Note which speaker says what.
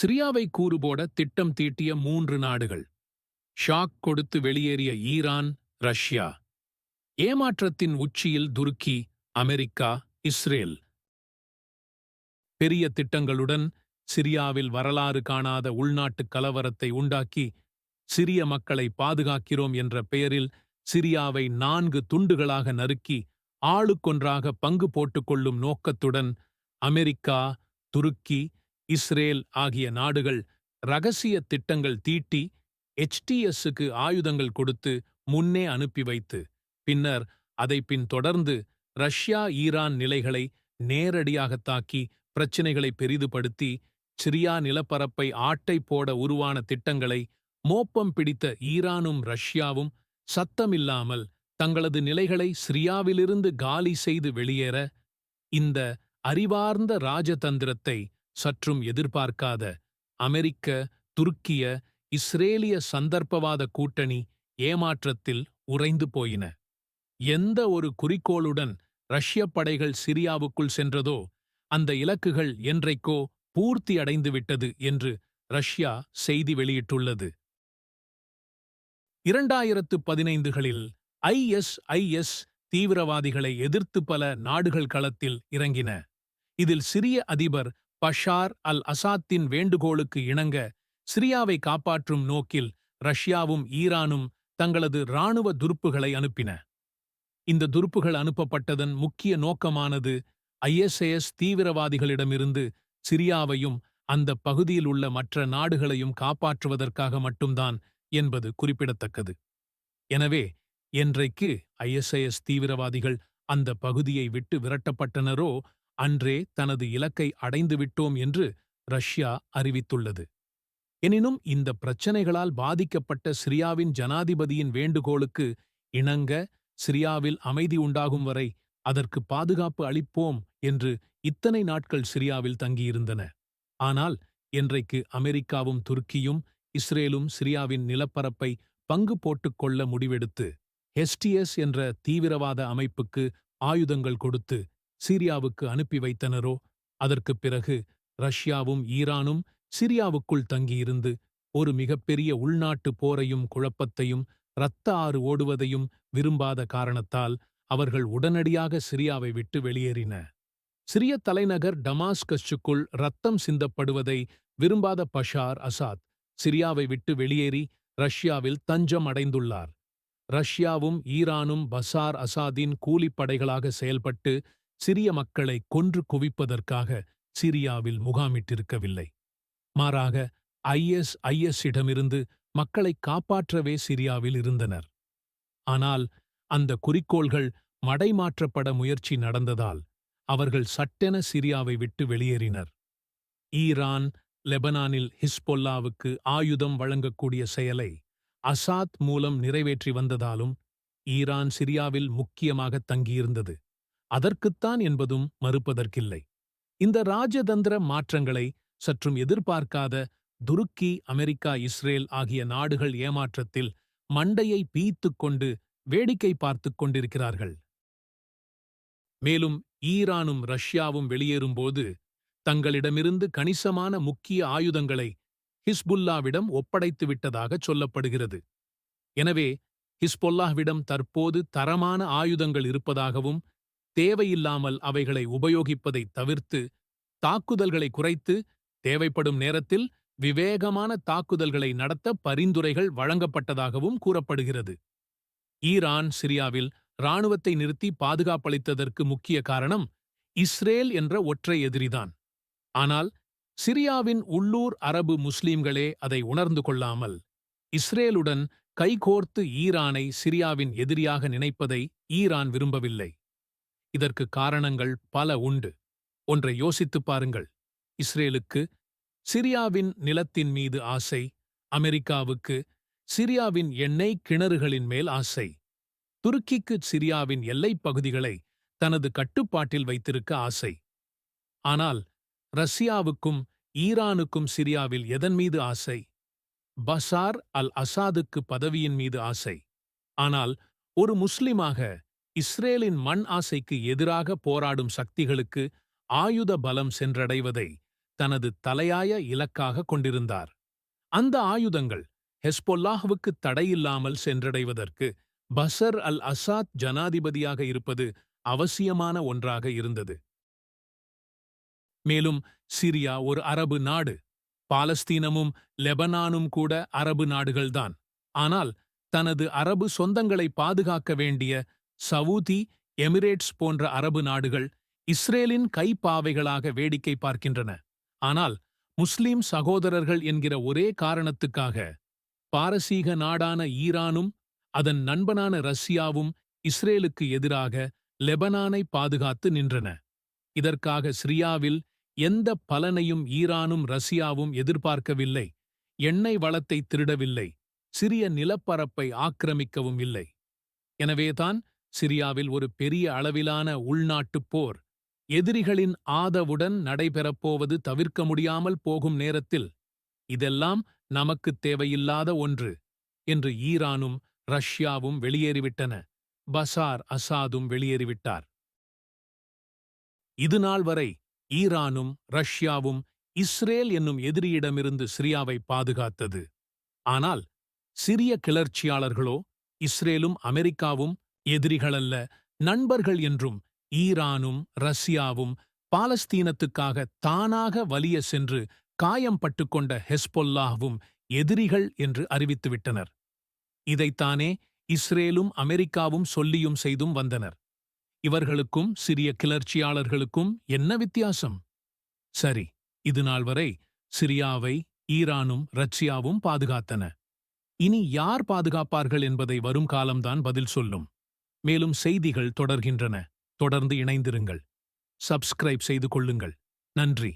Speaker 1: சிரியாவை கூறுபோட திட்டம் தீட்டிய 3 நாடுகள். ஷாக் கொடுத்து வெளியேறிய ஈரான், ரஷ்யா. ஏமாற்றத்தின் உச்சியில் துருக்கி, அமெரிக்கா, இஸ்ரேல். பெரிய திட்டங்களுடன் சிரியாவில் வரலாறு காணாத உள்நாட்டுக் கலவரத்தை உண்டாக்கி சிரிய மக்களை பாதுகாக்கிறோம் என்ற பெயரில் சிரியாவை 4 துண்டுகளாக நறுக்கி ஆளுக்கொன்றாக பங்கு போட்டுக்கொள்ளும் நோக்கத்துடன் அமெரிக்கா, துருக்கி, இஸ்ரேல் ஆகிய நாடுகள் ரகசிய திட்டங்கள் தீட்டி HTSக்கு ஆயுதங்கள் கொடுத்து முன்னே அனுப்பி வைத்து பின்னர் அதை தொடர்ந்து ரஷ்யா ஈரான் நிலைகளை நேரடியாக தாக்கி பிரச்சினைகளை பெரிதுபடுத்தி சிரியா நிலப்பரப்பை ஆட்டை போட உருவான திட்டங்களை மோப்பம் பிடித்த ஈரானும் ரஷ்யாவும் சத்தமில்லாமல் தங்களது நிலைகளை சிரியாவிலிருந்து காலி செய்து வெளியேற இந்த அறிவார்ந்த ராஜதந்திரத்தை சற்றும் எதிர்பார்க்காத அமெரிக்க, துருக்கிய, இஸ்ரேலிய சந்தர்ப்பவாத கூட்டணி ஏமாற்றத்தில் உறைந்து போயின. எந்த ஒரு குறிக்கோளுடன் ரஷ்ய படைகள் சிரியாவுக்குள் சென்றதோ அந்த இலக்குகள் என்றைக்கோ பூர்த்தி அடைந்துவிட்டது என்று ரஷ்யா செய்தி வெளியிட்டுள்ளது. 2015களில் ISIS தீவிரவாதிகளை எதிர்த்து பல நாடுகள் களத்தில் இறங்கின. இதில் சிரிய அதிபர் பஷார் அல் அசாத்தின் வேண்டுகோளுக்கு இணங்க சிரியாவை காப்பாற்றும் நோக்கில் ரஷ்யாவும் ஈரானும் தங்களது இராணுவ துருப்புகளை அனுப்பின. இந்த துருப்புகள் அனுப்பப்பட்டதன் முக்கிய நோக்கமானது ISIS தீவிரவாதிகளிடமிருந்து சிரியாவையும் அந்த பகுதியில் உள்ள மற்ற நாடுகளையும் காப்பாற்றுவதற்காக மட்டும்தான் என்பது குறிப்பிடத்தக்கது. எனவே என்றைக்கு ISIS தீவிரவாதிகள் அந்த பகுதியை விட்டு விரட்டப்பட்டனரோ அன்றே தனது இலக்கை அடைந்துவிட்டோம் என்று ரஷ்யா அறிவித்துள்ளது. எனினும் இந்த பிரச்சனைகளால் பாதிக்கப்பட்ட சிரியாவின் ஜனாதிபதியின் வேண்டுகோளுக்கு இணங்க சிரியாவில் அமைதி உண்டாகும் வரை அதற்கு பாதுகாப்பு அளிப்போம் என்று இத்தனை நாட்கள் சிரியாவில் தங்கியிருந்தன. ஆனால் என்றைக்கு அமெரிக்காவும் துருக்கியும் இஸ்ரேலும் சிரியாவின் நிலப்பரப்பை பங்கு போட்டுக்கொள்ள முடிவெடுத்து HTS என்ற தீவிரவாத அமைப்புக்கு ஆயுதங்கள் கொடுத்து சிரியாவுக்கு அனுப்பி வைத்தனரோ அதற்குப் பிறகு ரஷ்யாவும் ஈரானும் சிரியாவுக்குள் தங்கியிருந்து ஒரு மிகப்பெரிய உள்நாட்டு போரையும் குழப்பத்தையும் இரத்த ஆறு ஓடுவதையும் விரும்பாத காரணத்தால் அவர்கள் உடனடியாக சிரியாவை விட்டு வெளியேறின. சிரிய தலைநகர் டமாஸ்கஸுக்குள் இரத்தம் சிந்தப்படுவதை விரும்பாத பஷார் அசாத் சிரியாவை விட்டு வெளியேறி ரஷ்யாவில் தஞ்சம் அடைந்துள்ளார். ரஷ்யாவும் ஈரானும் பஷார் அசாதின் கூலிப்படைகளாக செயல்பட்டு சிரிய மக்களை கொன்று குவிப்பதற்காக சிரியாவில் முகாமிட்டிருக்கவில்லை. மாறாக ISISிடமிருந்து மக்களை காப்பாற்றவே சிரியாவில் இருந்தனர். ஆனால் அந்த குறிக்கோள்கள் மடைமாற்றப்பட முயற்சி நடந்ததால் அவர்கள் சட்டென சிரியாவை விட்டு வெளியேறினர். ஈரான் லெபனானில் ஹிஸ்பொல்லாவுக்கு ஆயுதம் வழங்கக்கூடிய செயலை அசாத் மூலம் நிறைவேற்றி வந்ததாலும் ஈரான் சிரியாவில் முக்கியமாக தங்கியிருந்தது. அதற்குத்தான் என்பதும் மறுப்பதற்கில்லை. இந்த ராஜதந்திர மாற்றங்களை சற்றும் எதிர்பார்க்காத துருக்கி, அமெரிக்கா, இஸ்ரேல் ஆகிய நாடுகள் ஏமாற்றத்தில் மண்டையை பீய்த்துக் கொண்டு வேடிக்கை பார்த்துக் கொண்டிருக்கிறார்கள். மேலும் ஈரானும் ரஷ்யாவும் வெளியேறும்போது தங்களிடமிருந்து கணிசமான முக்கிய ஆயுதங்களை ஹிஸ்புல்லாவிடம் ஒப்படைத்துவிட்டதாகச் சொல்லப்படுகிறது. எனவே ஹிஸ்பொல்லாஹ்விடம் தற்போது தரமான ஆயுதங்கள் இருப்பதாகவும் தேவையில்லாமல் அவைகளை உபயோகிப்பதை தவிர்த்து தாக்குதல்களை குறைத்து தேவைப்படும் நேரத்தில் விவேகமான தாக்குதல்களை நடத்த பரிந்துரைகள் வழங்கப்பட்டதாகவும் கூறப்படுகிறது. ஈரான் சிரியாவில் இராணுவத்தை நிறுத்தி பாதுகாப்பளித்ததற்கு முக்கிய காரணம் இஸ்ரேல் என்ற ஒற்றை எதிரிதான். ஆனால் சிரியாவின் உள்ளூர் அரபு முஸ்லிம்களே அதை உணர்ந்து கொள்ளாமல் இஸ்ரேலுடன் கைகோர்த்து ஈரானை சிரியாவின் எதிரியாக நினைப்பதை ஈரான் விரும்பவில்லை. இதற்கு காரணங்கள் பல உண்டு. ஒன்றை யோசித்துப் பாருங்கள். இஸ்ரேலுக்கு சிரியாவின் நிலத்தின் மீது ஆசை, அமெரிக்காவுக்கு சிரியாவின் எண்ணெய் கிணறுகளின் மேல் ஆசை, துருக்கிக்கு சிரியாவின் எல்லைப் பகுதிகளை தனது கட்டுப்பாட்டில் வைத்திருக்க ஆசை. ஆனால் ரஷ்யாவுக்கும் ஈரானுக்கும் சிரியாவில் எதன் மீது ஆசை? பஷார் அல் அசாதுக்கு பதவியின் மீது ஆசை. ஆனால் ஒரு முஸ்லிமாக இஸ்ரேலின் மண் ஆசைக்கு எதிராக போராடும் சக்திகளுக்கு ஆயுத பலம் சென்றடைவதை தனது தலையாய இலக்காக கொண்டிருந்தார். அந்த ஆயுதங்கள் ஹெஸ்பொல்லாஹ்வுக்கு தடையில்லாமல் சென்றடைவதற்கு பஷர் அல் அசாத் ஜனாதிபதியாக இருப்பது அவசியமான ஒன்றாக இருந்தது. மேலும் சிரியா ஒரு அரபு நாடு, பாலஸ்தீனமும் லெபனானும் கூட அரபு நாடுகள்தான். ஆனால் தனது அரபு சொந்தங்களை பாதுகாக்க வேண்டிய சவூதி, எமிரேட்ஸ் போன்ற அரபு நாடுகள் இஸ்ரேலின் கைப்பாவைகளாக வேடிக்கை பார்க்கின்றன. ஆனால் முஸ்லிம் சகோதரர்கள் என்கிற ஒரே காரணத்துக்காக பாரசீக நாடான ஈரானும் அதன் நண்பனான ரஷ்யாவும் இஸ்ரேலுக்கு எதிராக லெபனானை பாதுகாத்து நின்றன. இதற்காக சிரியாவில் எந்த பலனையும் ஈரானும் ரஷ்யாவும் எதிர்பார்க்கவில்லை. எண்ணெய் வளத்தை திருடவில்லை, சிறிய நிலப்பரப்பை ஆக்கிரமிக்கவும் இல்லை. எனவேதான் சிரியாவில் ஒரு பெரிய அளவிலான உள்நாட்டுப் போர் எதிரிகளின் ஆதவுடன் நடைபெறப்போவது தவிர்க்க முடியாமல் போகும் நேரத்தில் இதெல்லாம் நமக்குத் தேவையில்லாத ஒன்று என்று ஈரானும் ரஷ்யாவும் வெளியேறிவிட்டன. பஷார் அசாதும் வெளியேறிவிட்டார். இதுநாள் வரை ஈரானும் ரஷ்யாவும் இஸ்ரேல் என்னும் எதிரியிடமிருந்து சிரியாவை பாதுகாத்தது. ஆனால் சிரிய கிளர்ச்சியாளர்களோ இஸ்ரேலும் அமெரிக்காவும் எதிரிகளல்ல, நண்பர்கள் என்றும் ஈரானும் ரஷ்யாவும் பாலஸ்தீனத்துக்காக தானாக வலிய சென்று காயம் பட்டுக்கொண்ட ஹெஸ்பொல்லாஹ்வும் எதிரிகள் என்று அறிவித்துவிட்டனர். இதைத்தானே இஸ்ரேலும் அமெரிக்காவும் சொல்லியும் செய்தும் வந்தனர். இவர்களுக்கும் சிரிய கிளர்ச்சியாளர்களுக்கும் என்ன வித்தியாசம்? சரி, இதுநாள் வரை சிரியாவை ஈரானும் ரஷ்யாவும் பாதுகாத்தன. இனி யார் பாதுகாப்பார்கள் என்பதை வரும் காலம்தான் பதில் சொல்லும். மேலும் செய்திகள் தொடர்கின்றன. தொடர்ந்து இணைந்திருங்கள். சப்ஸ்கிரைப் செய்து கொள்ளுங்கள். நன்றி.